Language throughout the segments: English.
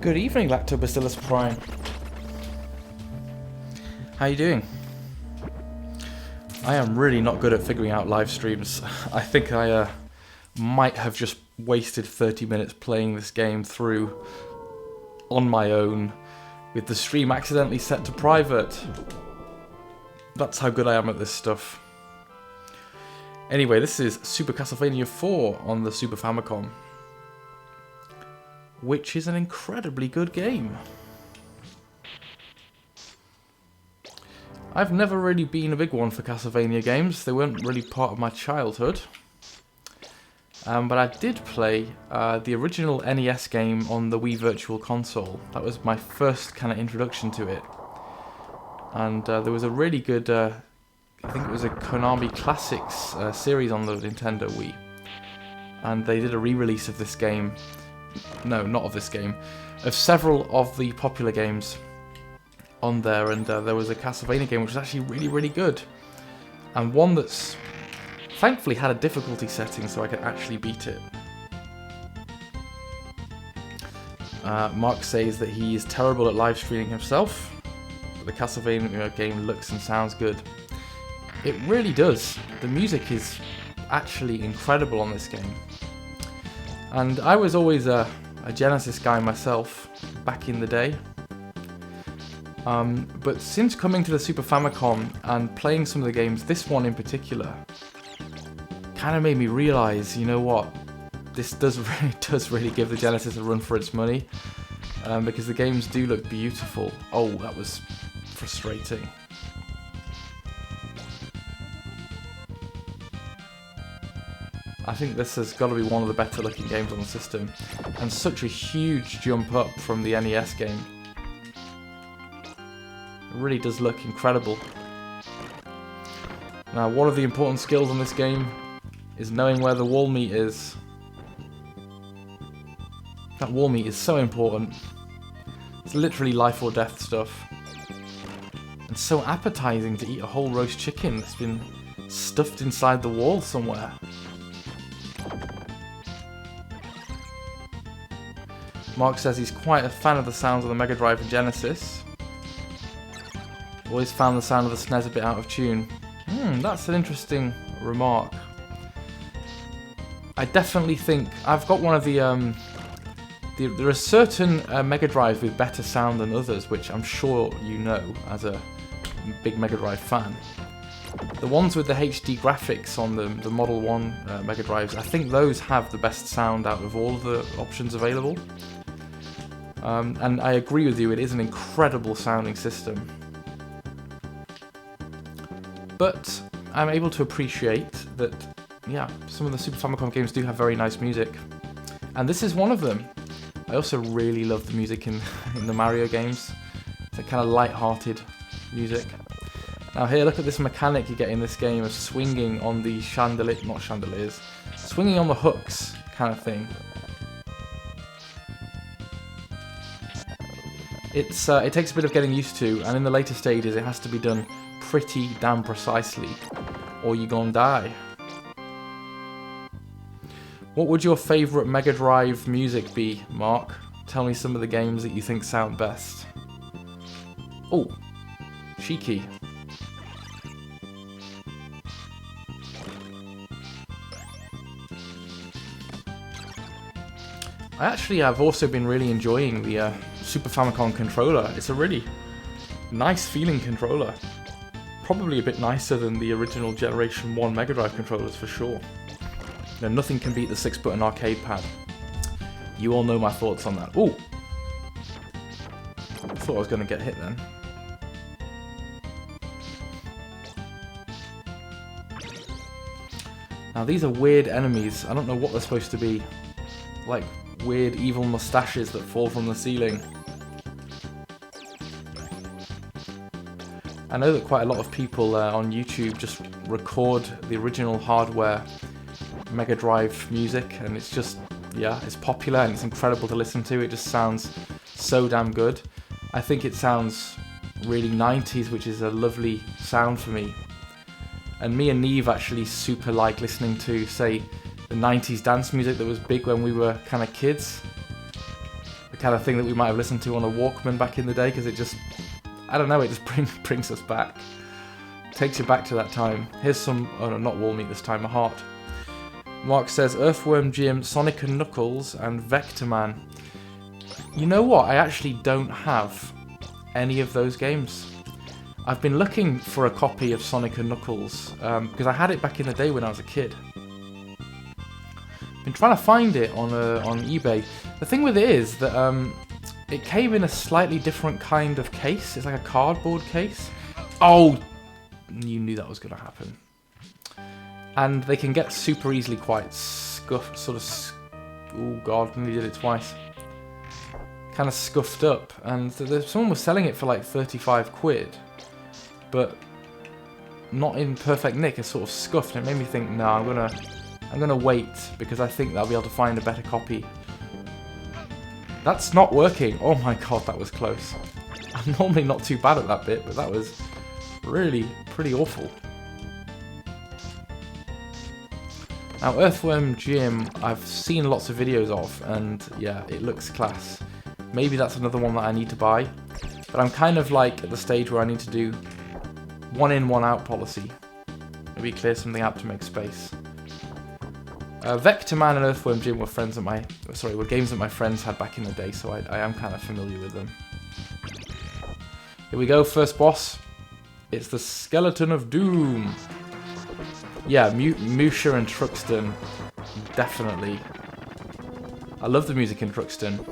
Good evening, Lactobacillus Prime. How you doing? I am really not good at figuring out live streams. I think I might have just wasted 30 minutes playing this game through on my own with the stream accidentally set to private. That's how good I am at this stuff. Anyway, this is Super Castlevania 4 on the Super Famicom, which is an incredibly good game. I've never really been a big one for Castlevania games. They weren't really part of my childhood. But I did play the original NES game on the Wii Virtual Console. That was my first kind of introduction to it. And there was a really good, I think it was a Konami Classics series on the Nintendo Wii. And they did a re-release of this game. No, not of this game. Of several of the popular games on there. And there was a Castlevania game which was actually really, really good. And one that's thankfully had a difficulty setting so I could actually beat it. Mark says that he is terrible at live streaming himself, but the Castlevania game looks and sounds good. It really does. The music is actually incredible on this game. And I was always a Genesis guy myself back in the day. But since coming to the Super Famicom and playing some of the games, this one in particular, kind of made me realise, you know what, this does really give the Genesis a run for its money, because the games do look beautiful. Oh, that was frustrating. I think this has got to be one of the better looking games on the system, and such a huge jump up from the NES game. It really does look incredible. Now, one of the important skills on this game is knowing where the wall meat is. That wall meat is so important. It's literally life or death stuff. And so appetizing to eat a whole roast chicken that's been stuffed inside the wall somewhere. Mark says he's quite a fan of the sounds of the Mega Drive and Genesis. Always found the sound of the SNES a bit out of tune. That's an interesting remark. I definitely think I've got one of the there are certain Mega Drives with better sound than others, which I'm sure you know as a big Mega Drive fan. The ones with the HD graphics on the Model 1 Mega Drives, I think those have the best sound out of all of the options available. And I agree with you, it is an incredible sounding system. But I'm able to appreciate that, yeah, some of the Super Famicom games do have very nice music. And this is one of them. I also really love the music in the Mario games. It's a kind of light-hearted music. Now here, look at this mechanic you get in this game of swinging on the chandeliers, swinging on the hooks kind of thing. It takes a bit of getting used to, and in the later stages it has to be done pretty damn precisely, or you're gonna die. What would your favourite Mega Drive music be, Mark? Tell me some of the games that you think sound best. Oh, cheeky. I've also been really enjoying the Super Famicom controller. It's a really nice feeling controller. Probably a bit nicer than the original Generation 1 Mega Drive controllers for sure. You know, nothing can beat the 6-button arcade pad. You all know my thoughts on that. Ooh! I thought I was going to get hit then. Now these are weird enemies. I don't know what they're supposed to be. Like weird evil mustaches that fall from the ceiling. I know that quite a lot of people on YouTube just record the original hardware Mega Drive music, and it's just, yeah, it's popular and it's incredible to listen to. It just sounds so damn good. I think it sounds really 90s, which is a lovely sound for me. And me and Neve actually super like listening to, say, the 90s dance music that was big when we were kind of kids. The kind of thing that we might have listened to on a Walkman back in the day, because it just, I don't know, it just brings us back. Takes you back to that time. Here's some, oh no, not wall meat this time, a heart. Mark says, Earthworm Jim, Sonic and Knuckles, and Vector Man. You know what? I actually don't have any of those games. I've been looking for a copy of Sonic and Knuckles, because I had it back in the day when I was a kid. Been trying to find it on eBay. The thing with it is that it came in a slightly different kind of case. It's like a cardboard case. Oh, you knew that was going to happen. And they can get super easily quite scuffed, oh god, nearly did it twice. Kind of scuffed up, and someone was selling it for like 35 quid, but not in perfect nick. It's sort of scuffed, and it made me think, no, I'm gonna wait, because I think I'll be able to find a better copy. That's not working. Oh my god, that was close. I'm normally not too bad at that bit, but that was really pretty awful. Now, Earthworm Jim, I've seen lots of videos of, and yeah, it looks class. Maybe that's another one that I need to buy, but I'm kind of like at the stage where I need to do one in, one out policy. Maybe clear something out to make space. Vector Man and Earthworm Jim were games that my friends had back in the day, so I am kind of familiar with them. Here we go, first boss. It's the Skeleton of Doom. Yeah, Musha and Truxton. Definitely. I love the music in Truxton.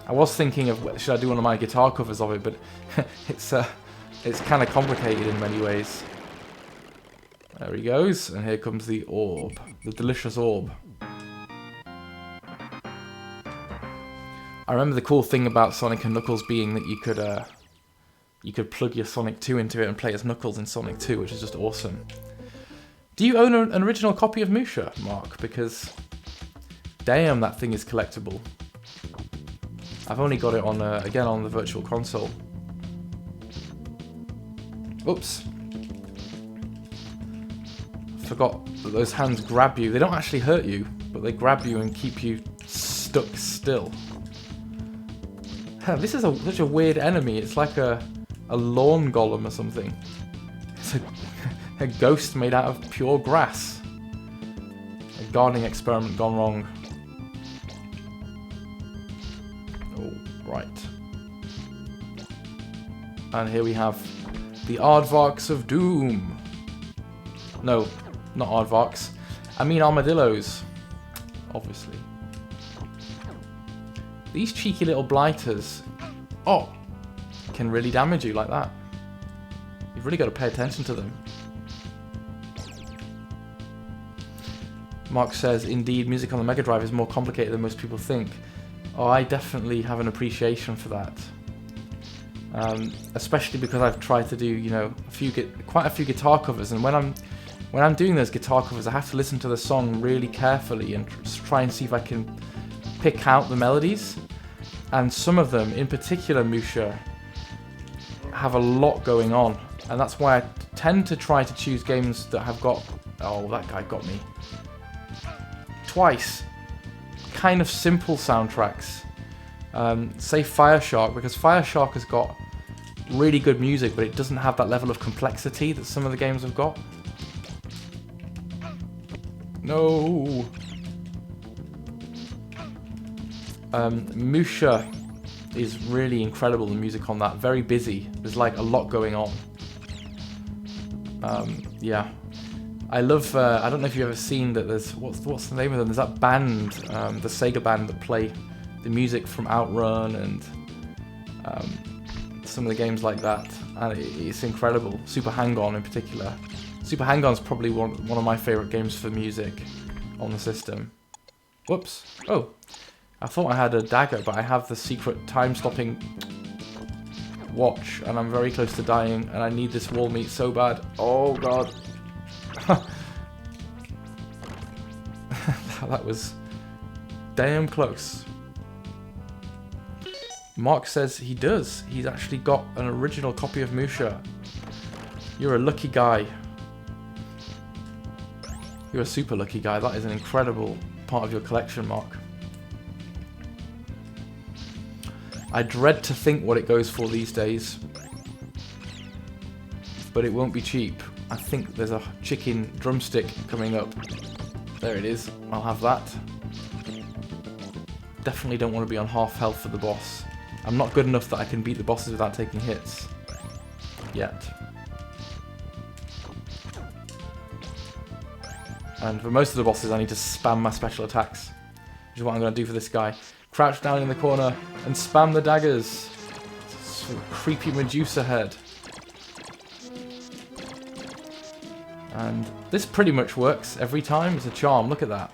I was thinking of, should I do one of my guitar covers of it, but it's kind of complicated in many ways. There he goes, and here comes the orb. The delicious orb. I remember the cool thing about Sonic and Knuckles being that you could plug your Sonic 2 into it and play as Knuckles in Sonic 2, which is just awesome. Do you own an original copy of Musha, Mark? Because, damn, that thing is collectible. I've only got it on, again, on the Virtual Console. Oops. Forgot that those hands grab you. They don't actually hurt you, but they grab you and keep you stuck still. This is such a weird enemy. It's like a lawn golem or something. It's a ghost made out of pure grass. A gardening experiment gone wrong. Oh, right. And here we have the Aardvarks of Doom. No, not Aardvarks. I mean armadillos. Obviously. These cheeky little blighters, can really damage you like that. You've really got to pay attention to them. Mark says, indeed, music on the Mega Drive is more complicated than most people think. Oh, I definitely have an appreciation for that. Especially because I've tried to do, you know, quite a few guitar covers, and when I'm doing those guitar covers, I have to listen to the song really carefully and try and see if I can pick out the melodies. And some of them, in particular Musha, have a lot going on, and that's why I tend to try to choose games that have got... Oh, that guy got me. Twice. Kind of simple soundtracks. Say Fireshark, because Fireshark has got really good music, but it doesn't have that level of complexity that some of the games have got. No! Musha is really incredible, the music on that. Very busy. There's like a lot going on. Yeah. I love, I don't know if you've ever seen that there's, what's the name of them? There's that band, the Sega band that play the music from Outrun and some of the games like that. And it's incredible. Super Hang-On in particular. Super Hang-On is probably one of my favourite games for music on the system. Whoops. Oh. I thought I had a dagger, but I have the secret time-stopping watch, and I'm very close to dying, and I need this wall meat so bad. Oh, God. That was damn close. Mark says he does. He's actually got an original copy of Musha. You're a lucky guy. You're a super lucky guy. That is an incredible part of your collection, Mark. I dread to think what it goes for these days, but it won't be cheap. I think there's a chicken drumstick coming up. There it is. I'll have that. Definitely don't want to be on half health for the boss. I'm not good enough that I can beat the bosses without taking hits. Yet. And for most of the bosses I need to spam my special attacks, which is what I'm going to do for this guy. Crouch down in the corner and spam the daggers. Sort of creepy Medusa head. And this pretty much works every time. It's a charm. Look at that.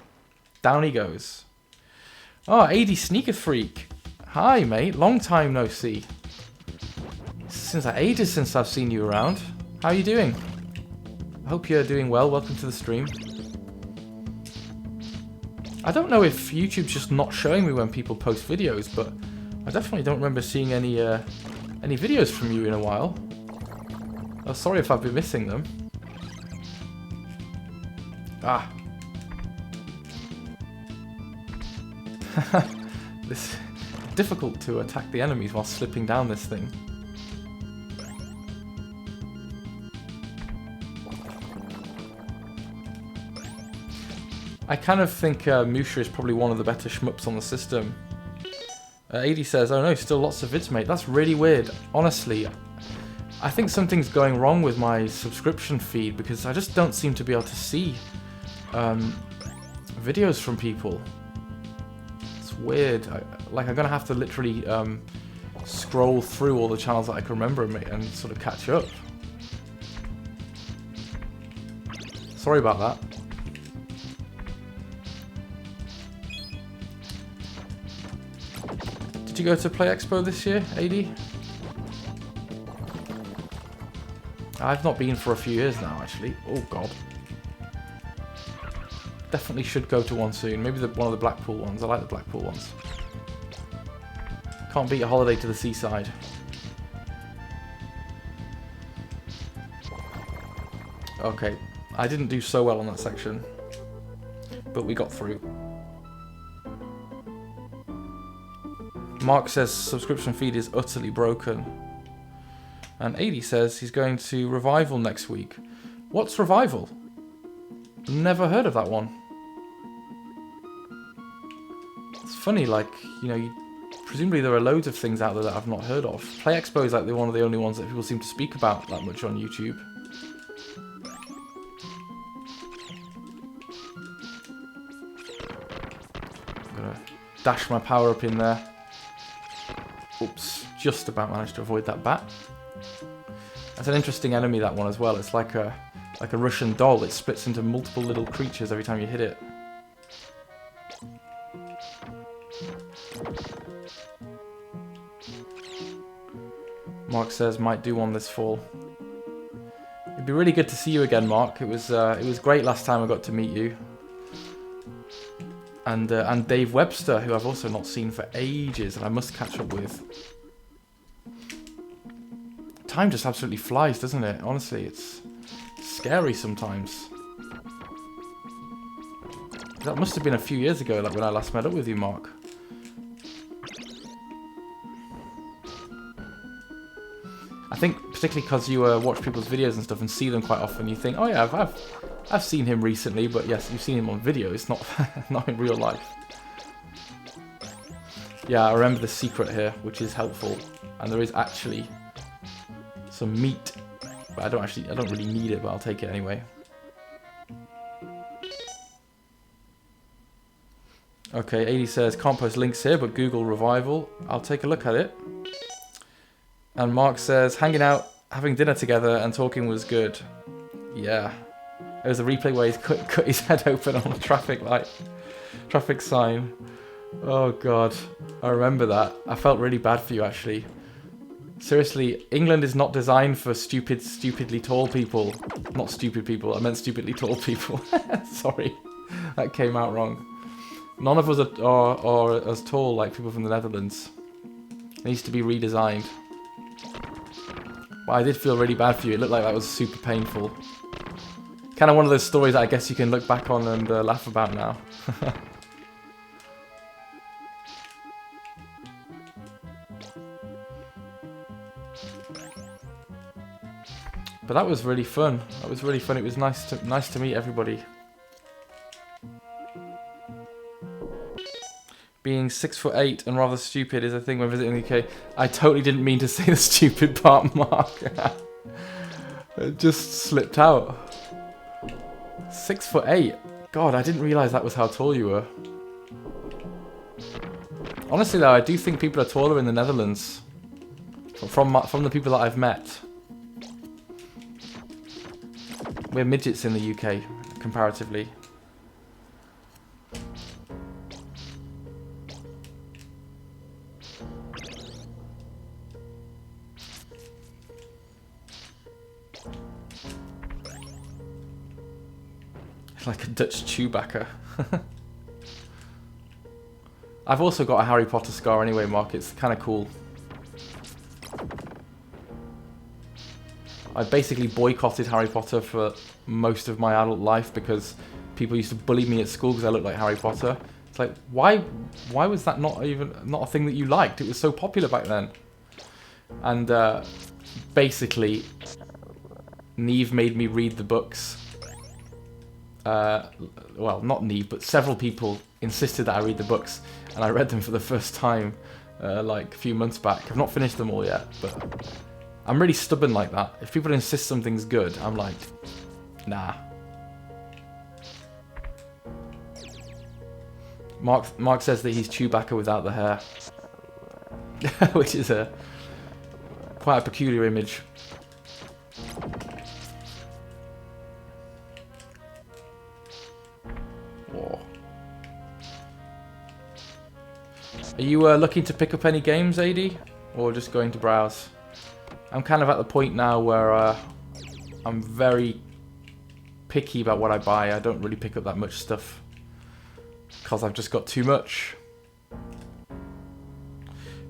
Down he goes. Oh, AD Sneaker Freak. Hi, mate. Long time no see. Since ages since I've seen you around. How are you doing? I hope you're doing well. Welcome to the stream. I don't know if YouTube's just not showing me when people post videos, but I definitely don't remember seeing any videos from you in a while. Oh, sorry if I've been missing them. Ah. It's difficult to attack the enemies while slipping down this thing. I kind of think Musha is probably one of the better shmups on the system. AD says, oh no, still lots of vids, mate. That's really weird. Honestly, I think something's going wrong with my subscription feed because I just don't seem to be able to see videos from people. It's weird. I'm going to have to literally scroll through all the channels that I can remember and sort of catch up. Sorry about that. Did you go to Play Expo this year, AD? I've not been for a few years now, actually. Oh, God. Definitely should go to one soon. Maybe one of the Blackpool ones. I like the Blackpool ones. Can't beat a holiday to the seaside. Okay. I didn't do so well on that section. But we got through. Mark says subscription feed is utterly broken. And AD says he's going to Revival next week. What's Revival? Never heard of that one. It's funny, like, you know, presumably there are loads of things out there that I've not heard of. Play Expo is like one of the only ones that people seem to speak about that much on YouTube. I'm gonna dash my power up in there. Oops, just about managed to avoid that bat. That's an interesting enemy, that one as well. It's like a Russian doll. It splits into multiple little creatures every time you hit it. Mark says might do one this fall. It'd be really good to see you again, Mark. It was great last time I got to meet you. And Dave Webster, who I've also not seen for ages, and I must catch up with. Time just absolutely flies, doesn't it? Honestly, it's scary sometimes. That must have been a few years ago, like when I last met up with you, Mark. I think particularly because you watch people's videos and stuff and see them quite often, you think, oh yeah, I've seen him recently, but yes, you've seen him on video. It's not not in real life. Yeah, I remember the secret here, which is helpful, and there is actually some meat, but I don't really need it, but I'll take it anyway. Okay, AD says can't post links here, but Google Revival. I'll take a look at it. And Mark says hanging out, having dinner together, and talking was good. Yeah. There was a replay where he's cut his head open on a traffic sign. Oh God, I remember that. I felt really bad for you, actually. Seriously, England is not designed for stupidly tall people. Not stupid people, I meant stupidly tall people. Sorry, that came out wrong. None of us are as tall like people from the Netherlands. It needs to be redesigned. But I did feel really bad for you. It looked like that was super painful. Kind of one of those stories that I guess you can look back on and laugh about now. But that was really fun. That was really fun. It was nice to meet everybody. Being 6'8" and rather stupid is a thing when visiting the UK. I totally didn't mean to say the stupid part, Mark. It just slipped out. 6'8". God, I didn't realise that was how tall you were. Honestly, though, I do think people are taller in the Netherlands. From the people that I've met. We're midgets in the UK, comparatively. Like a Dutch Chewbacca. I've also got a Harry Potter scar anyway, Mark. It's kind of cool. I basically boycotted Harry Potter for most of my adult life because people used to bully me at school because I looked like Harry Potter. It's like, why was that not a thing that you liked? It was so popular back then. And basically, Neve made me read the books. Well, not Neve, but several people insisted that I read the books, and I read them for the first time like a few months back. I've not finished them all yet, but I'm really stubborn like that. If people insist something's good, I'm like, nah. Mark says that he's Chewbacca without the hair, which is quite a peculiar image. Whoa. Are you looking to pick up any games, AD, or just going to browse? I'm kind of at the point now where I'm very picky about what I buy. I don't really pick up that much stuff because I've just got too much.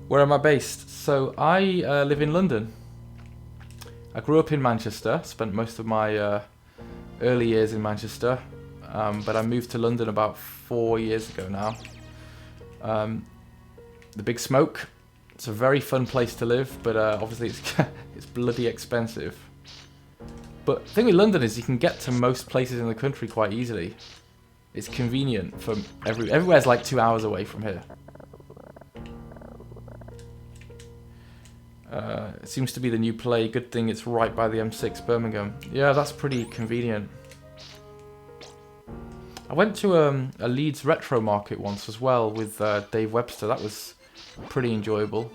Where am I based? So I live in London. I grew up in Manchester, spent most of my early years in Manchester, but I moved to London about 4 years ago now. The Big Smoke. It's a very fun place to live, but obviously it's bloody expensive. But the thing with London is you can get to most places in the country quite easily. It's convenient for everywhere's like 2 hours away from here. It seems to be the new play. Good thing it's right by the M6 Birmingham. Yeah, that's pretty convenient. I went to a Leeds retro market once as well with Dave Webster. That was pretty enjoyable.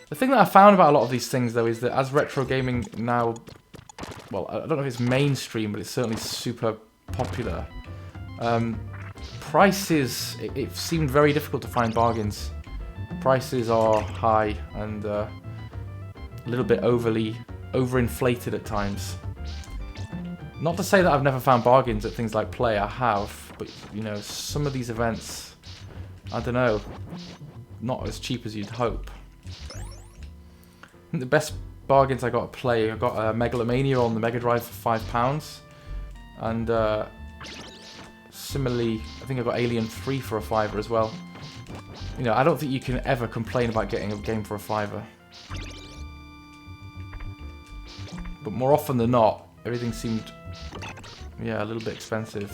The thing that I found about a lot of these things though is that as retro gaming now, well, I don't know if it's mainstream, but it's certainly super popular. Prices, it seemed very difficult to find bargains. Prices are high and a little bit overinflated at times. Not to say that I've never found bargains at things like Play, I have, but you know, some of these events, I don't know, not as cheap as you'd hope. I think the best bargains I got at Play, I got a Megalomania on the Mega Drive for £5, and similarly, I think I got Alien 3 for a £5 as well. You know, I don't think you can ever complain about getting a game for a £5. But more often than not, everything seemed, yeah, a little bit expensive.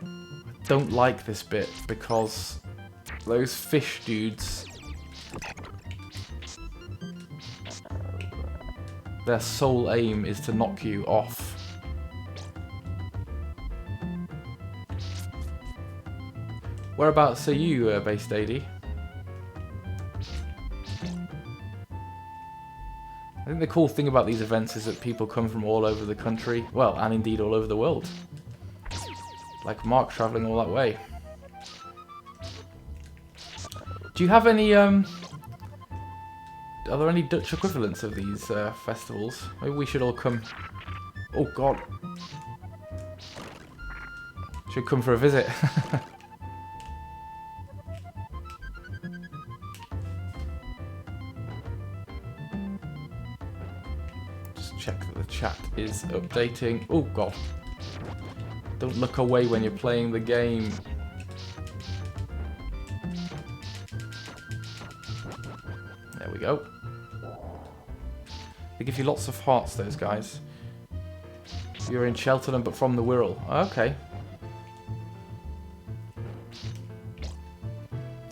I don't like this bit because those fish dudes, their sole aim is to knock you off. Whereabouts are you based, AD? I think the cool thing about these events is that people come from all over the country, well, and indeed all over the world. Like Mark travelling all that way. Do you have any, are there any Dutch equivalents of these festivals? Maybe we should all come. Oh god. Should come for a visit. Check that the chat is updating. Oh god. Don't look away when you're playing the game. There we go. They give you lots of hearts, those guys. You're in Cheltenham but from the Wirral. Okay.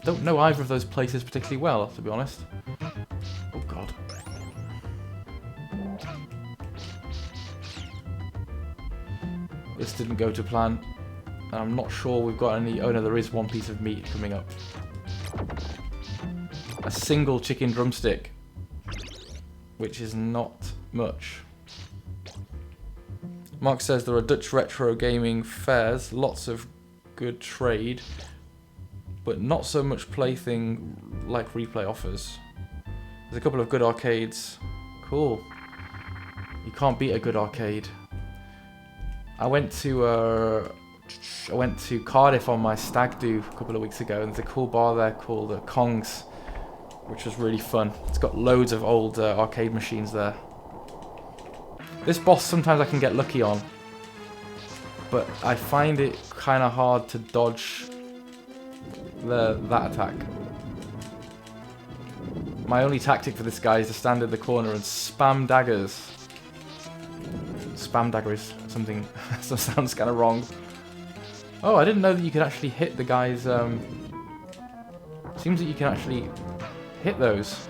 Don't know either of those places particularly well, to be honest. Oh god. This didn't go to plan. And I'm not sure we've got any... Oh no, there is one piece of meat coming up. A single chicken drumstick. Which is not much. Mark says there are Dutch retro gaming fairs. Lots of good trade. But not so much plaything like Replay offers. There's a couple of good arcades. Cool. You can't beat a good arcade. I went to Cardiff on my stag do a couple of weeks ago, and there's a cool bar there called Kong's, which was really fun. It's got loads of old arcade machines there. This boss sometimes I can get lucky on, but I find it kind of hard to dodge that attack. My only tactic for this guy is to stand in the corner and spam daggers. Spam dagger is something that sounds kind of wrong. Oh, I didn't know that you could actually hit the guy's Seems that you can actually hit those,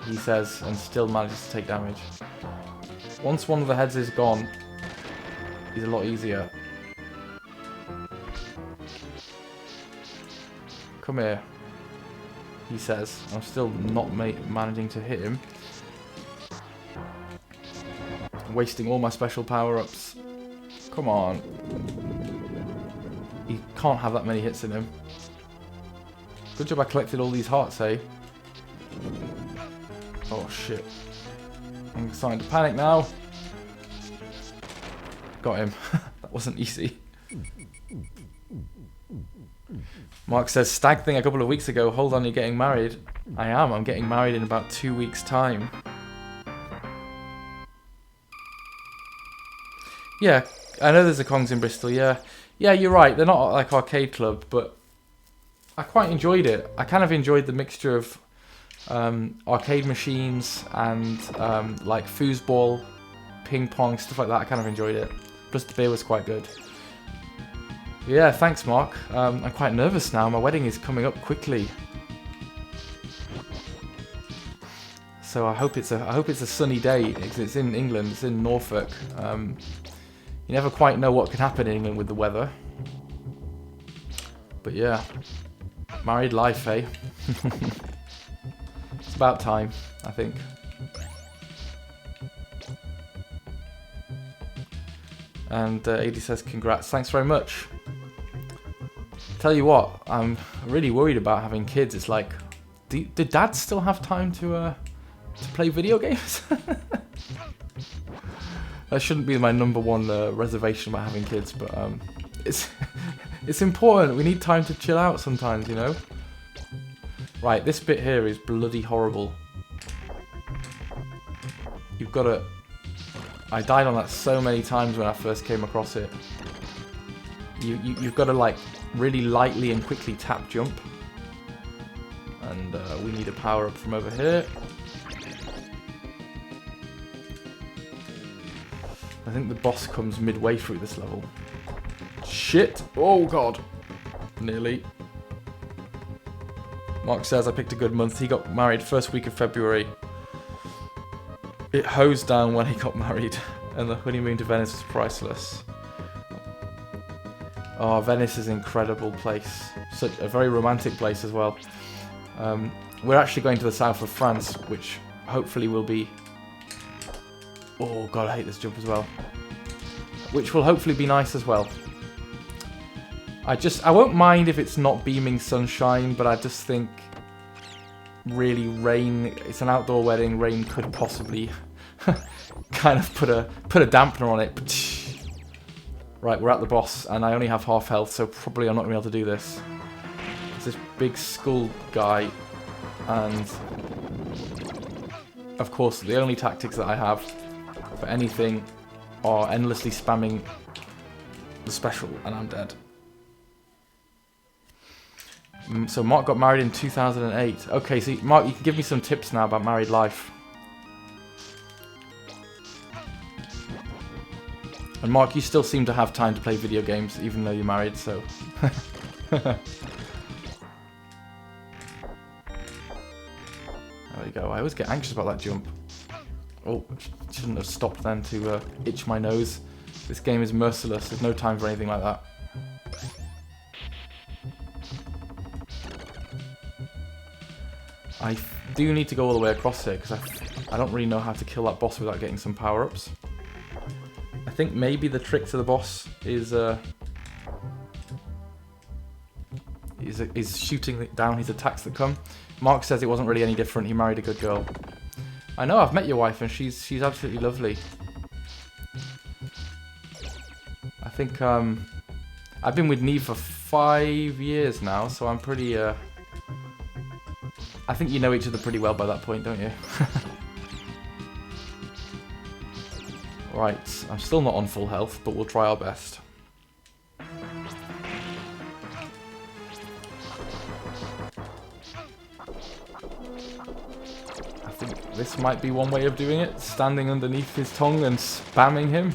he says, and still manages to take damage. Once one of the heads is gone, he's a lot easier. Come here, he says. I'm still not managing to hit him. I'm wasting all my special power-ups. Come on. He can't have that many hits in him. Good job I collected all these hearts, eh? Oh shit. I'm starting to panic now. Got him. That wasn't easy. Mark says, stag thing a couple of weeks ago. Hold on, you're getting married. I am. I'm getting married in about 2 weeks' time. Yeah, I know there's a Kongs in Bristol, yeah. Yeah, you're right. They're not like arcade club, but I quite enjoyed it. I kind of enjoyed the mixture of arcade machines and like foosball, ping pong, stuff like that. I kind of enjoyed it. Plus the beer was quite good. Yeah, thanks, Mark. I'm quite nervous now. My wedding is coming up quickly, so I hope it's a sunny day. It's in England. It's in Norfolk. You never quite know what can happen in England with the weather. But yeah, married life, eh? It's about time, I think. And AD says, congrats. Thanks very much. Tell you what, I'm really worried about having kids. It's like, do dads still have time to play video games? That shouldn't be my number one reservation about having kids, but it's important. We need time to chill out sometimes, you know? Right, this bit here is bloody horrible. You've got to... I died on that so many times when I first came across it. You've got to, like, really lightly and quickly tap jump. And we need a power-up from over here. I think the boss comes midway through this level. Shit! Oh god! Nearly. Mark says, I picked a good month. He got married first week of February. It hosed down when he got married. And the honeymoon to Venice was priceless. Oh, Venice is an incredible place. Such a very romantic place as well. We're actually going to the south of France, which hopefully will be... Oh god, I hate this jump as well. Which will hopefully be nice as well. I won't mind if it's not beaming sunshine, but I just think really rain, it's an outdoor wedding, rain could possibly kind of put a dampener on it. Right, we're at the boss, and I only have half health, so probably I'm not going to be able to do this. It's this big skull guy, and of course the only tactics that I have for anything are endlessly spamming the special, and I'm dead. So Mark got married in 2008. Okay, so Mark, you can give me some tips now about married life. And Mark, you still seem to have time to play video games, even though you're married, so... There we go. I always get anxious about that jump. Oh, shouldn't have stopped then to itch my nose. This game is merciless. There's no time for anything like that. I do need to go all the way across here, because I don't really know how to kill that boss without getting some power-ups. I think maybe the trick to the boss is shooting down his attacks that come. Mark says it wasn't really any different. He married a good girl. I know, I've met your wife, and she's absolutely lovely. I think I've been with Neve for 5 years now, so I'm pretty... I think you know each other pretty well by that point, don't you? Right, I'm still not on full health, but we'll try our best. I think this might be one way of doing it, standing underneath his tongue and spamming him.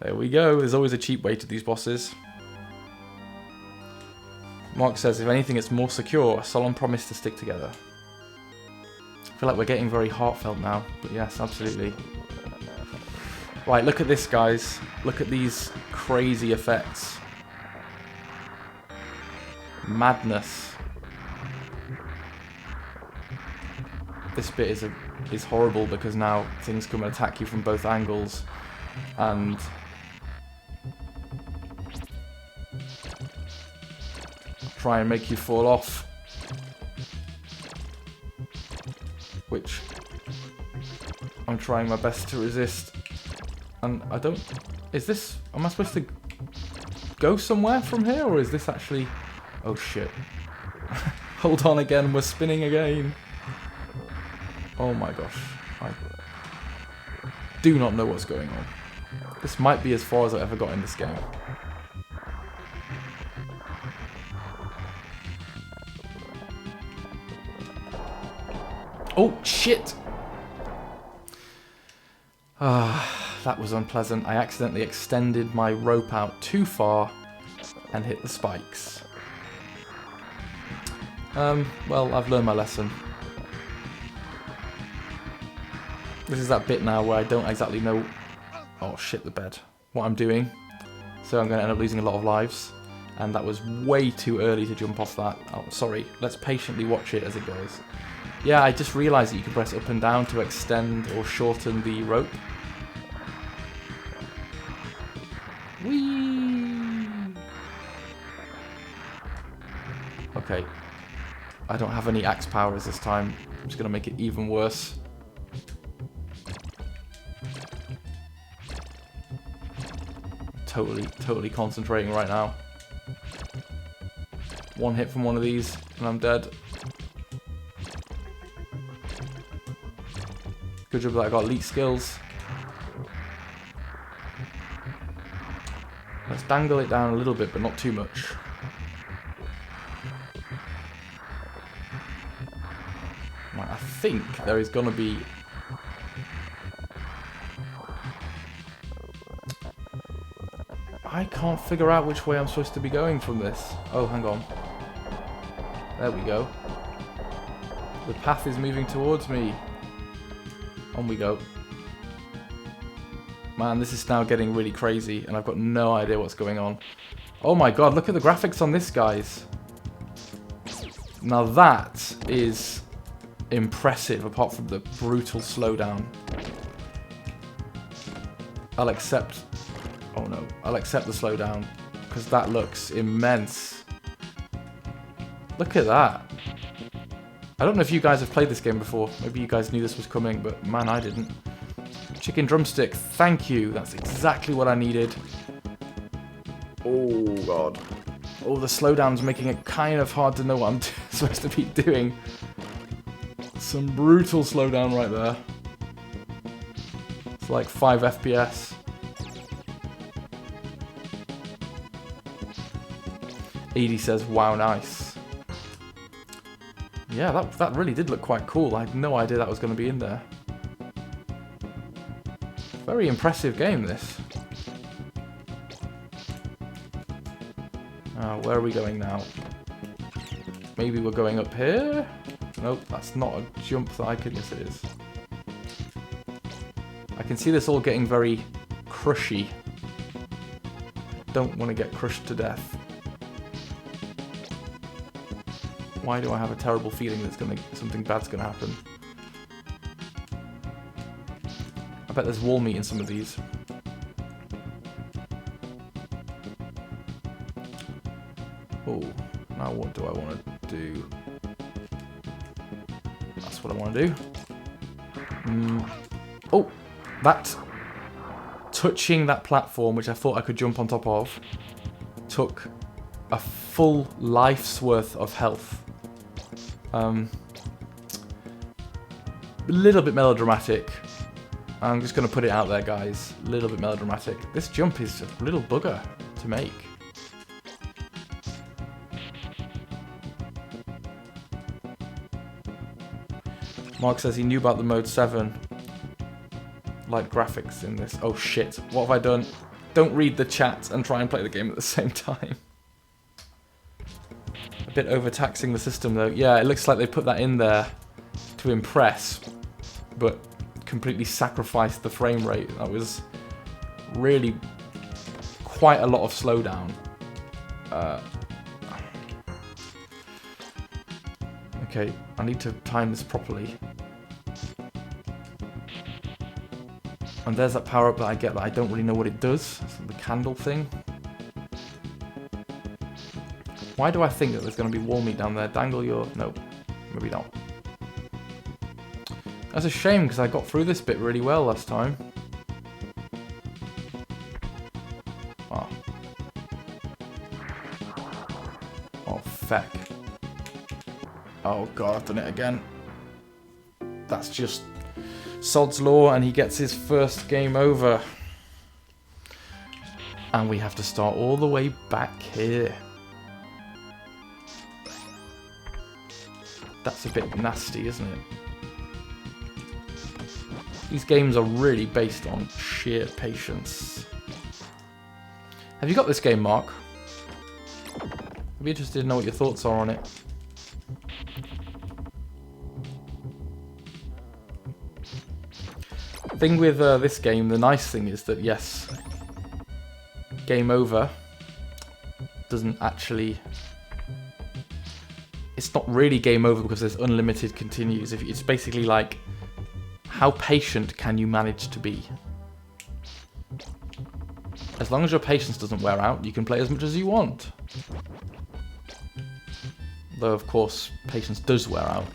There we go, there's always a cheap way to these bosses. Mark says, if anything, it's more secure. A solemn promise to stick together. I feel like we're getting very heartfelt now, but yes, absolutely. Right, look at this, guys. Look at these crazy effects. Madness. This bit is horrible because now things come and attack you from both angles, and try and make you fall off, which I'm trying my best to resist. And I don't... Is this... Am I supposed to go somewhere from here, or is this actually... Oh shit. Hold on again, we're spinning again. Oh my gosh. I do not know what's going on. This might be as far as I ever got in this game. Oh shit! That was unpleasant. I accidentally extended my rope out too far and hit the spikes. Well, I've learned my lesson. This is that bit now where I don't exactly know... Oh shit, the bed. What I'm doing. So I'm going to end up losing a lot of lives. And that was way too early to jump off that. Oh, sorry. Let's patiently watch it as it goes. Yeah, I just realised that you can press up and down to extend or shorten the rope. Whee! Okay. I don't have any axe powers this time. I'm just going to make it even worse. Totally concentrating right now. One hit from one of these and I'm dead. Good job that I got elite skills. Let's dangle it down a little bit, but not too much. Right, I think there is going to be... I can't figure out which way I'm supposed to be going from this. Oh, hang on. There we go. The path is moving towards me. On we go. Man, this is now getting really crazy, and I've got no idea what's going on. Oh my god, look at the graphics on this, guys. Now that is impressive, apart from the brutal slowdown. I'll accept... Oh no, I'll accept the slowdown, because that looks immense. Look at that. I don't know if you guys have played this game before. Maybe you guys knew this was coming, but man, I didn't. Chicken drumstick, thank you. That's exactly what I needed. Oh god. Oh, the slowdown's making it kind of hard to know what I'm supposed to be doing. Some brutal slowdown right there. It's like 5 FPS. Edie says, wow, nice. Yeah, that really did look quite cool. I had no idea that was going to be in there. Very impressive game, this. Where are we going now? Maybe we're going up here? Nope, that's not a jump that I can... Yes, it is. I can see this all getting very crushy. Don't want to get crushed to death. Why do I have a terrible feeling that something bad's gonna happen? I bet there's wall meat in some of these. Oh, now what do I want to do? That's what I want to do. Oh, that touching that platform, which I thought I could jump on top of, took a full life's worth of health. A little bit melodramatic. I'm just going to put it out there, guys. A little bit melodramatic. This jump is a little bugger to make. Mark says he knew about the Mode 7 light graphics in this. Oh shit, what have I done? Don't read the chat and try and play the game at the same time. A bit overtaxing the system though. Yeah, it looks like they put that in there to impress, but completely sacrificed the frame rate. That was really quite a lot of slowdown. Okay, I need to time this properly. And there's that power-up that I get that I don't really know what it does. It's the candle thing. Why do I think that there's going to be wall meat down there? Dangle your... No, maybe not. That's a shame, because I got through this bit really well last time. Oh. Oh, feck. Oh god, I've done it again. That's just sod's law, and he gets his first game over. And we have to start all the way back here. That's a bit nasty, isn't it? These games are really based on sheer patience. Have you got this game, Mark? I'd be interested to know what your thoughts are on it. Thing with this game, the nice thing is that, yes, game over doesn't actually... It's not really game over because there's unlimited continues. It's basically like, how patient can you manage to be? As long as your patience doesn't wear out, you can play as much as you want. Though, of course, patience does wear out.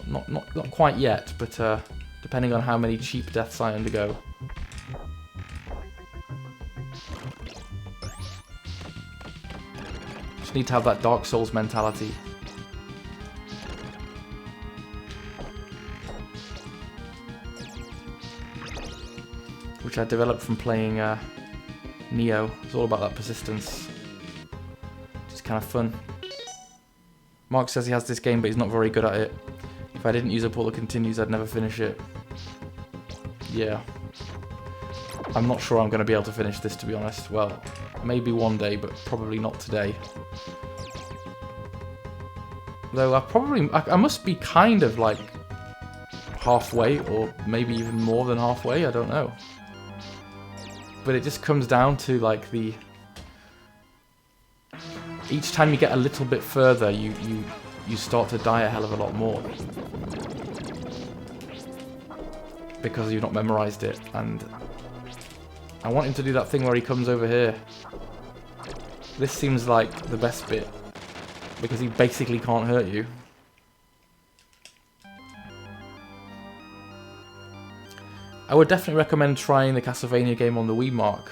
Not quite yet, but depending on how many cheap deaths I undergo. Just need to have that Dark Souls mentality. Which I developed from playing Neo. It's all about that persistence. Just kind of fun. Mark says he has this game, but he's not very good at it. If I didn't use up all the continues, I'd never finish it. Yeah. I'm not sure I'm going to be able to finish this, to be honest. Well, maybe one day, but probably not today. Though I must be kind of like halfway, or maybe even more than halfway, I don't know. But it just comes down to like the... Each time you get a little bit further, you start to die a hell of a lot more. Because you've not memorized it, and I want him to do that thing where he comes over here. This seems like the best bit, because he basically can't hurt you. I would definitely recommend trying the Castlevania game on the Wii, Mark,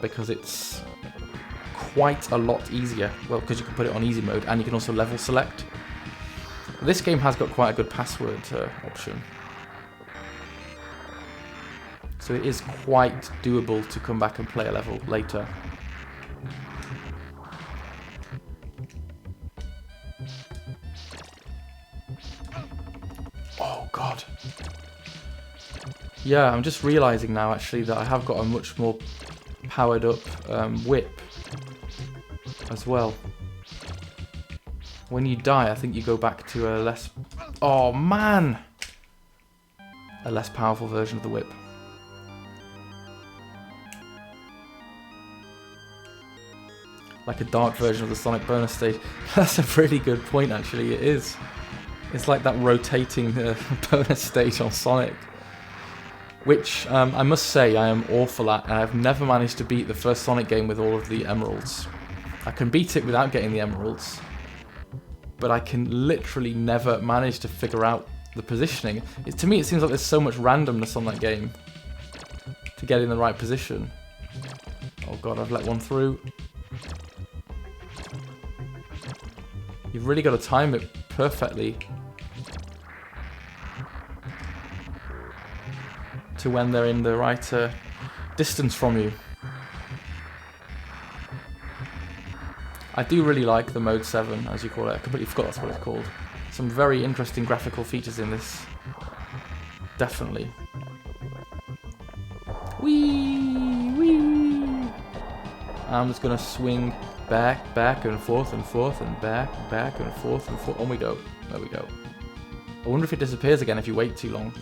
because it's quite a lot easier. Well, because you can put it on easy mode, and you can also level select. This game has got quite a good password option. So it is quite doable to come back and play a level later. Oh god. Yeah, I'm just realising now actually that I have got a much more powered up whip as well. When you die, I think you go back to a less... Oh man! A less powerful version of the whip. Like a dark version of the Sonic bonus stage. That's a really good point actually, it is. It's like that rotating bonus stage on Sonic. Which, I must say, I am awful at, and I've never managed to beat the first Sonic game with all of the emeralds. I can beat it without getting the emeralds, but I can literally never manage to figure out the positioning. To me, it seems like there's so much randomness on that game to get in the right position. Oh god, I've let one through. You've really got to time it perfectly to when they're in the right distance from you. I do really like the Mode 7, as you call it. I completely forgot that's what it's called. Some very interesting graphical features in this. Definitely. Whee! Whee! I'm just gonna swing back and forth and forth and back and forth and forth. On we go. There we go. I wonder if it disappears again if you wait too long.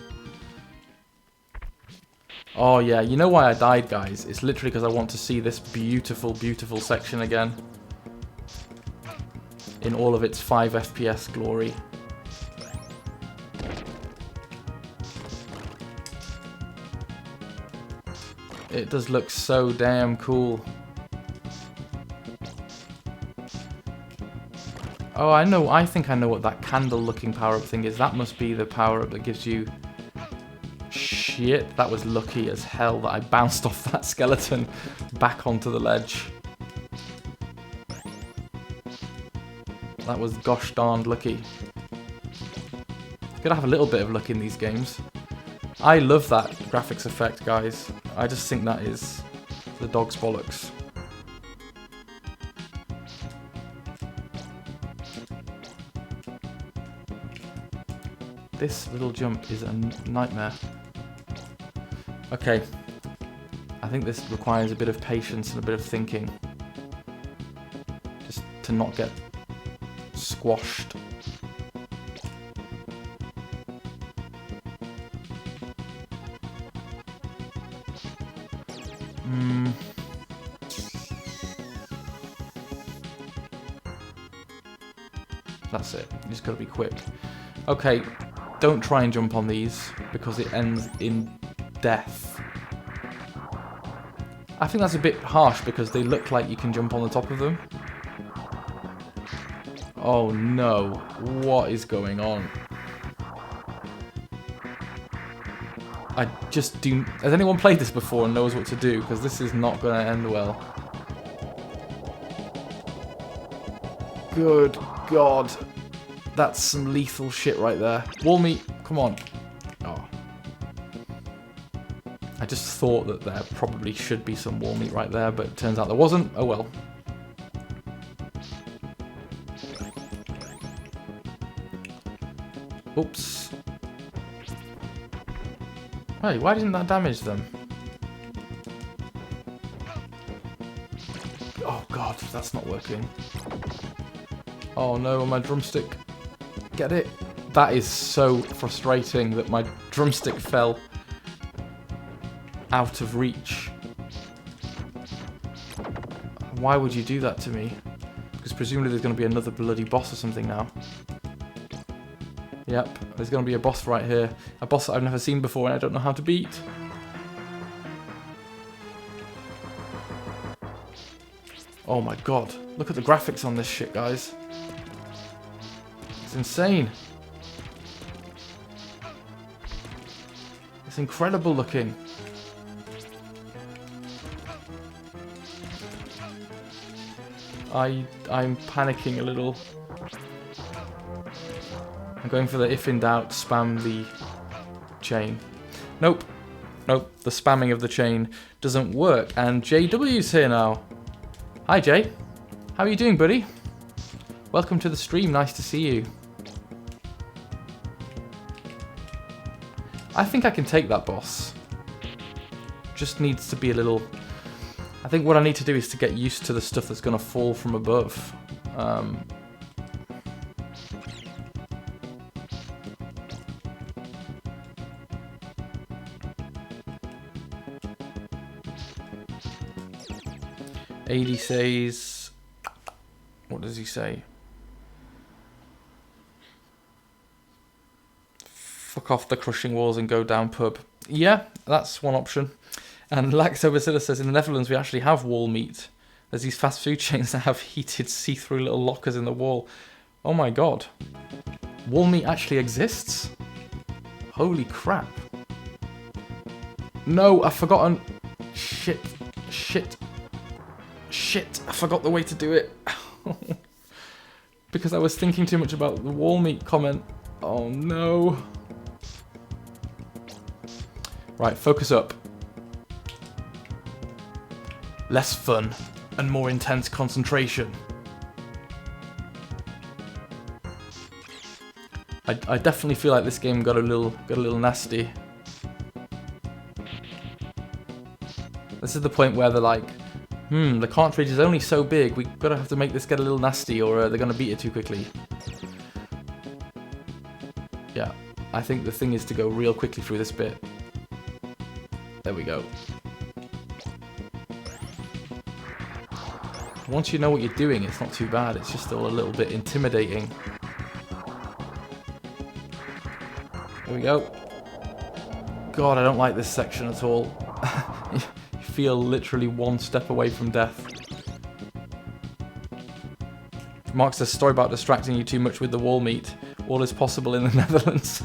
Oh yeah, you know why I died, guys? It's literally because I want to see this beautiful, beautiful section again. In all of its 5 FPS glory. It does look so damn cool. Oh, I think I know what that candle-looking power-up thing is. That must be the power-up that gives you... Shit, that was lucky as hell that I bounced off that skeleton back onto the ledge. That was gosh darned lucky. Gotta have a little bit of luck in these games. I love that graphics effect, guys. I just think that is the dog's bollocks. This little jump is a nightmare. Okay. I think this requires a bit of patience and a bit of thinking. Just to not get squashed. That's it. You just gotta be quick. Okay, don't try and jump on these because it ends in death. I think that's a bit harsh because they look like you can jump on the top of them. Oh no, what is going on? I just do... Has anyone played this before and knows what to do? Because this is not going to end well. Good God. That's some lethal shit right there. Wall meat, come on. Oh. I just thought that there probably should be some wall meat right there, but it turns out there wasn't. Oh well. Oops. Hey, why didn't that damage them? Oh God, that's not working. Oh no, my drumstick. Get it? That is so frustrating that my drumstick fell out of reach. Why would you do that to me? Because presumably there's going to be another bloody boss or something now. Yep, there's going to be a boss right here. A boss that I've never seen before and I don't know how to beat. Oh my God, look at the graphics on this shit, guys. It's insane. It's incredible looking. I'm panicking a little. I'm going for the if in doubt, spam the chain. Nope. Nope, the spamming of the chain doesn't work. And JW's here now. Hi Jay. How are you doing, buddy? Welcome to the stream, nice to see you. I think I can take that boss. Just needs to be a little... I think what I need to do is to get used to the stuff that's going to fall from above. AD says... What does he say? Fuck off the crushing walls and go down pub. Yeah, that's one option. And Lactobacillus says in the Netherlands we actually have wall meat. There's these fast food chains that have heated see-through little lockers in the wall. Oh my God. Wall meat actually exists? Holy crap. No, I've forgotten. Shit. Shit. Shit. I forgot the way to do it. Because I was thinking too much about the wall meat comment. Oh no. Right, focus up. Less fun and more intense concentration. I definitely feel like this game got a little nasty. This is the point where they're like, The cartridge is only so big. We've got to have to make this get a little nasty, or they're going to beat it too quickly. Yeah, I think the thing is to go real quickly through this bit. There we go. Once you know what you're doing, it's not too bad. It's just all a little bit intimidating. There we go. God, I don't like this section at all. You feel literally one step away from death. Mark says, story about distracting you too much with the wall meat. All is possible in the Netherlands.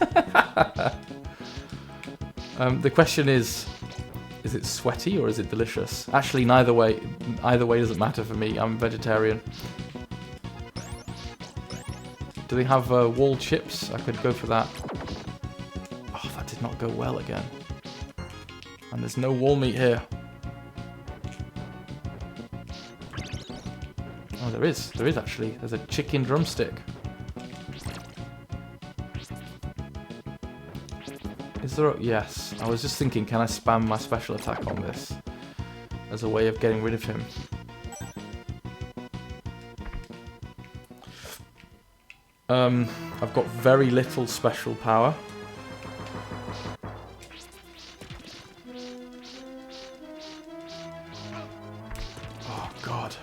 The question is it sweaty or is it delicious? Actually, either way doesn't matter for me. I'm vegetarian. Do they have wall chips? I could go for that. Oh, that did not go well again. And there's no wall meat here. Oh, there is. There is actually. There's a chicken drumstick. Is there a... Yes. I was just thinking, can I spam my special attack on this as a way of getting rid of him? I've got very little special power. Oh, God.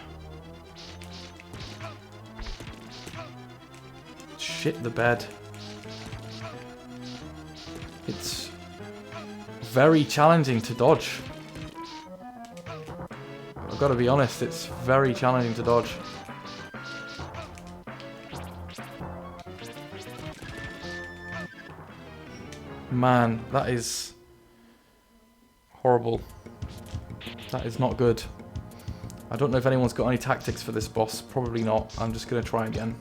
Shit the bed. It's very challenging to dodge. I've got to be honest, it's very challenging to dodge. Man, that is horrible. That is not good. I don't know if anyone's got any tactics for this boss. Probably not. I'm just going to try again.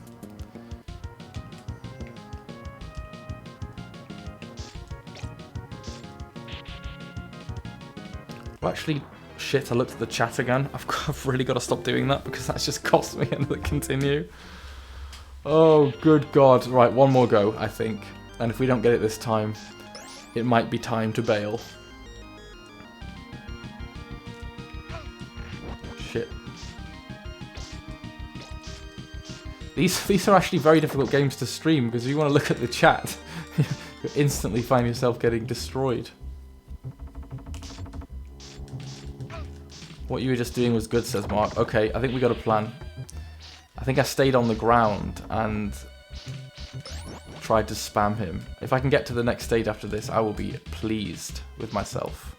Well, actually, shit, I looked at the chat again. I've really got to stop doing that because that's just cost me another continue. Oh, good God. Right, one more go, I think. And if we don't get it this time, it might be time to bail. Shit. These are actually very difficult games to stream because if you want to look at the chat, you instantly find yourself getting destroyed. What you were just doing was good, says Mark. Okay, I think we got a plan. I think I stayed on the ground and tried to spam him. If I can get to the next stage after this, I will be pleased with myself.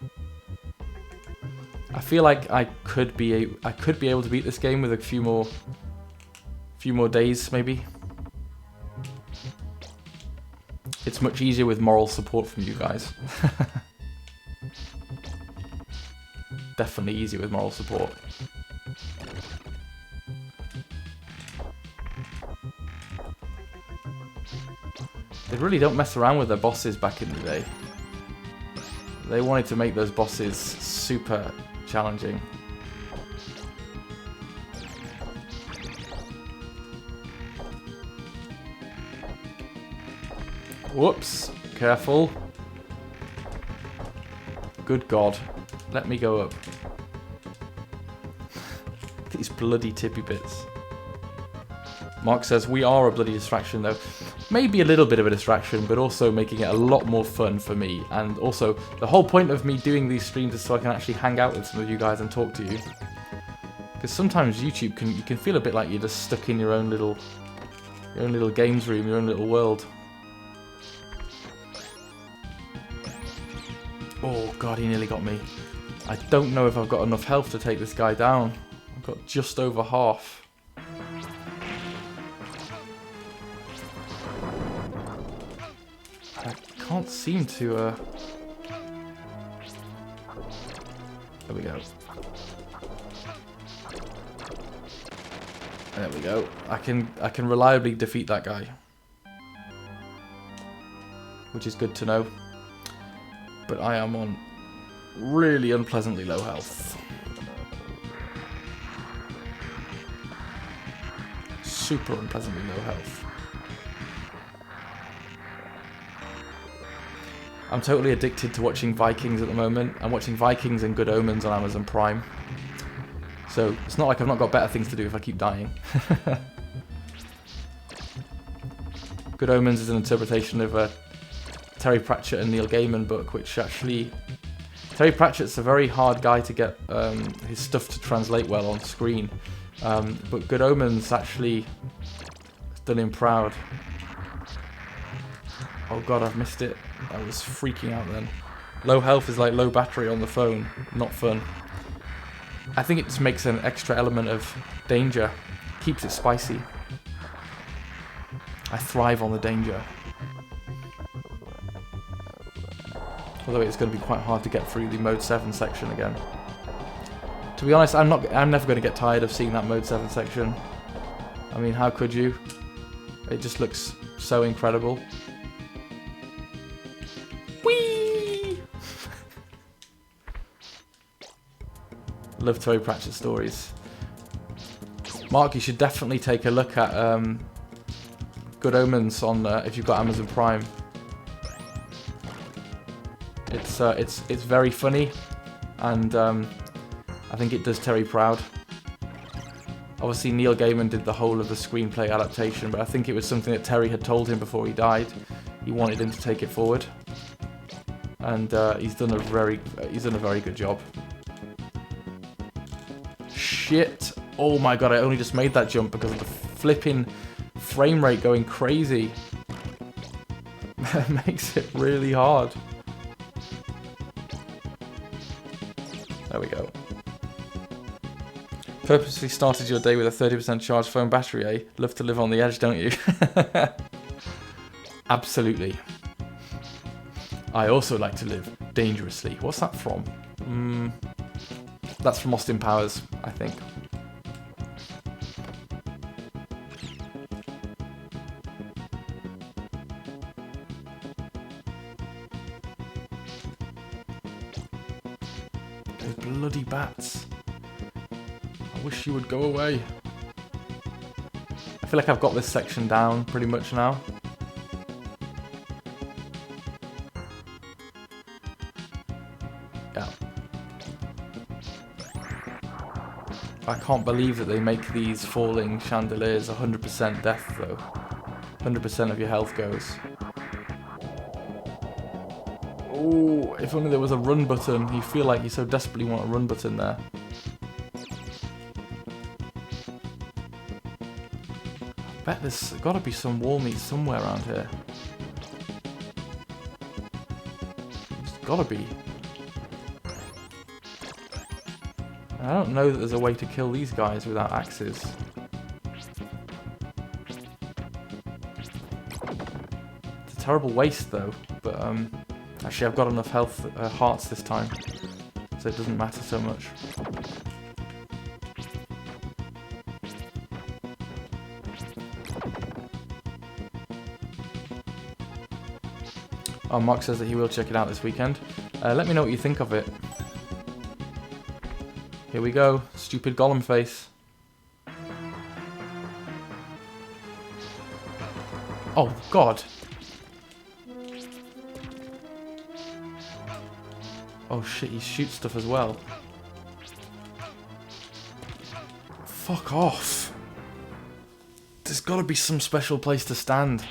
I feel like I could be able to beat this game with a few more days, maybe. It's much easier with moral support from you guys. Definitely easier with moral support. They really don't mess around with their bosses back in the day. They wanted to make those bosses super challenging. Whoops. Careful. Good God. Let me go up. These bloody tippy bits. Mark says, we are a bloody distraction though. Maybe a little bit of a distraction, but also making it a lot more fun for me. And also, the whole point of me doing these streams is so I can actually hang out with some of you guys and talk to you. Because sometimes YouTube you can feel a bit like you're just stuck in your own little games room, your own little world. Oh God, he nearly got me. I don't know if I've got enough health to take this guy down. I've got just over half. I can't seem to, There we go. There we go. I can reliably defeat that guy. Which is good to know. But I am on really unpleasantly low health. Super unpleasantly low health. I'm totally addicted to watching Vikings at the moment. I'm watching Vikings and Good Omens on Amazon Prime. So it's not like I've not got better things to do if I keep dying. Good Omens is an interpretation of a Terry Pratchett and Neil Gaiman book, which actually... Terry Pratchett's a very hard guy to get his stuff to translate well on screen. But Good Omens actually done him proud. Oh god, I've missed it. I was freaking out then. Low health is like low battery on the phone. Not fun. I think it just makes an extra element of danger. Keeps it spicy. I thrive on the danger. Although it's going to be quite hard to get through the Mode 7 section again. To be honest, I'm never going to get tired of seeing that Mode 7 section. I mean, how could you? It just looks so incredible. Whee! Love Terry Pratchett stories. Mark, you should definitely take a look at Good Omens on if you've got Amazon Prime. It's very funny, and I think it does Terry proud. Obviously, Neil Gaiman did the whole of the screenplay adaptation, but I think it was something that Terry had told him before he died. He wanted him to take it forward, and he's done a very good job. Shit! Oh my god! I only just made that jump because of the flipping frame rate going crazy. That makes it really hard. There we go. Purposely started your day with a 30% charged phone battery, eh? Love to live on the edge, don't you? Absolutely. I also like to live dangerously. What's that from? That's from Austin Powers, I think. Those bloody bats. I wish you would go away. I feel like I've got this section down pretty much now. Yeah. I can't believe that they make these falling chandeliers 100% death though. 100% of your health goes. Oh, if only there was a run button. You feel like you so desperately want a run button there. I bet there's got to be some wall meat somewhere around here. There's got to be. I don't know that there's a way to kill these guys without axes. It's a terrible waste though, but actually I've got enough hearts this time, so it doesn't matter so much. Oh, Mark says that he will check it out this weekend. Let me know what you think of it. Here we go. Stupid golem face. Oh, God. Oh, shit, he shoots stuff as well. Fuck off. There's got to be some special place to stand.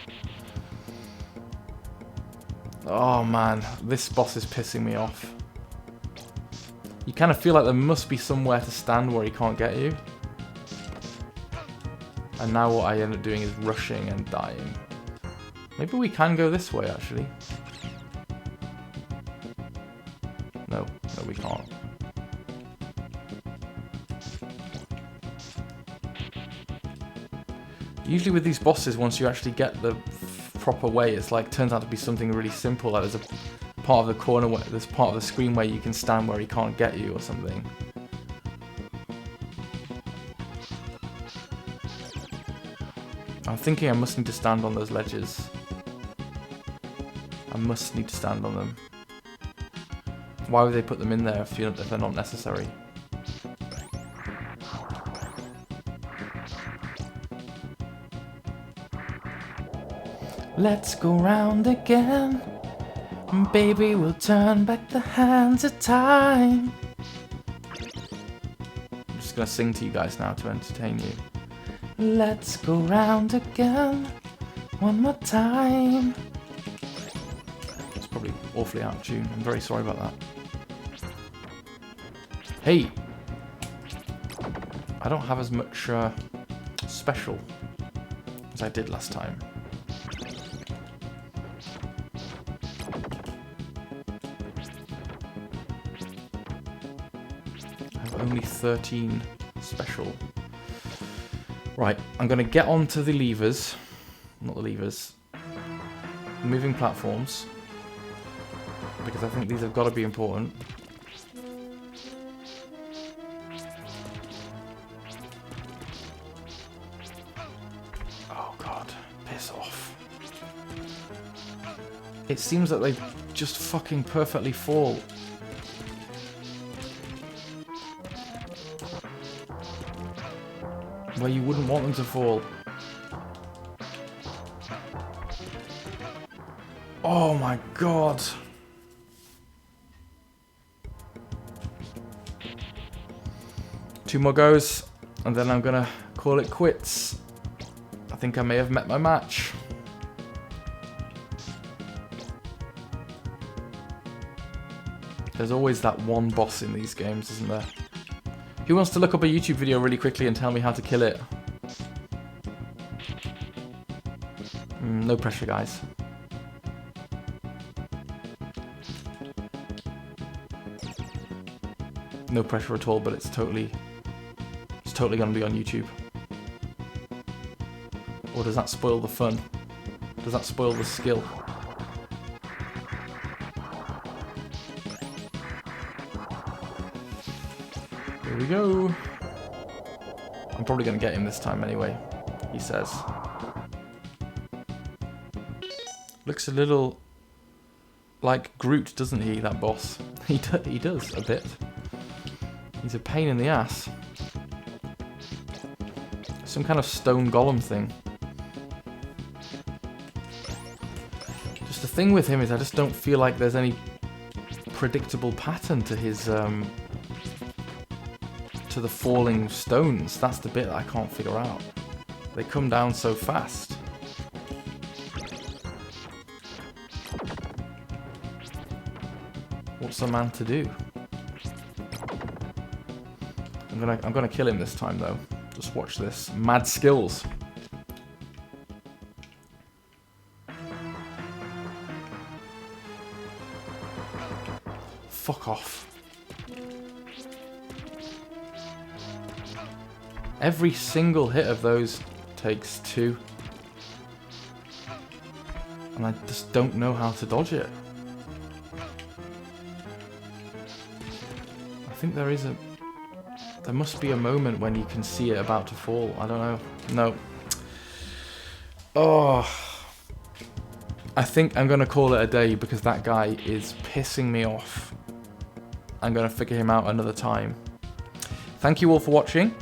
Oh man, this boss is pissing me off. You kind of feel like there must be somewhere to stand where he can't get you. And now what I end up doing is rushing and dying. Maybe we can go this way actually. No, we can't. Usually with these bosses, once you actually get the proper way, it's like turns out to be something really simple. Like there's a part of the corner where there's part of the screen where you can stand where he can't get you or something. I'm thinking I must need to stand on those ledges. I must need to stand on them. Why would they put them in there if they're not necessary? Let's go round again, and baby, we'll turn back the hands of time. I'm just going to sing to you guys now to entertain you. Let's go round again, one more time. It's probably awfully out of tune. I'm very sorry about that. Hey! I don't have as much special as I did last time. I have only 13 special. Right, I'm going to get onto the levers. Not the levers. Moving platforms. Because I think these have got to be important. Oh god, piss off. It seems that they just fucking perfectly fall. Where you wouldn't want them to fall. Oh my god. Two more goes, and then I'm gonna call it quits. I think I may have met my match. There's always that one boss in these games, isn't there? Who wants to look up a YouTube video really quickly and tell me how to kill it? No pressure, guys. No pressure at all, but it's totally going to be on YouTube. Or does that spoil the fun? Does that spoil the skill? Here we go. I'm probably going to get him this time anyway, he says. Looks a little like Groot, doesn't he, that boss? He does, a bit. He's a pain in the ass. Some kind of stone golem thing. Just the thing with him is I just don't feel like there's any predictable pattern to his to the falling stones. That's the bit that I can't figure out. They come down so fast. What's a man to do? I'm gonna kill him this time though. Just watch this. Mad skills. Fuck off. Every single hit of those takes 2. And I just don't know how to dodge it. I think there must be a moment when you can see it about to fall. I don't know. No. Oh. I think I'm going to call it a day because that guy is pissing me off. I'm going to figure him out another time. Thank you all for watching.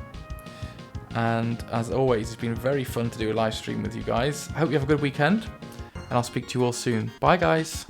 And as always, it's been very fun to do a live stream with you guys. I hope you have a good weekend. And I'll speak to you all soon. Bye, guys.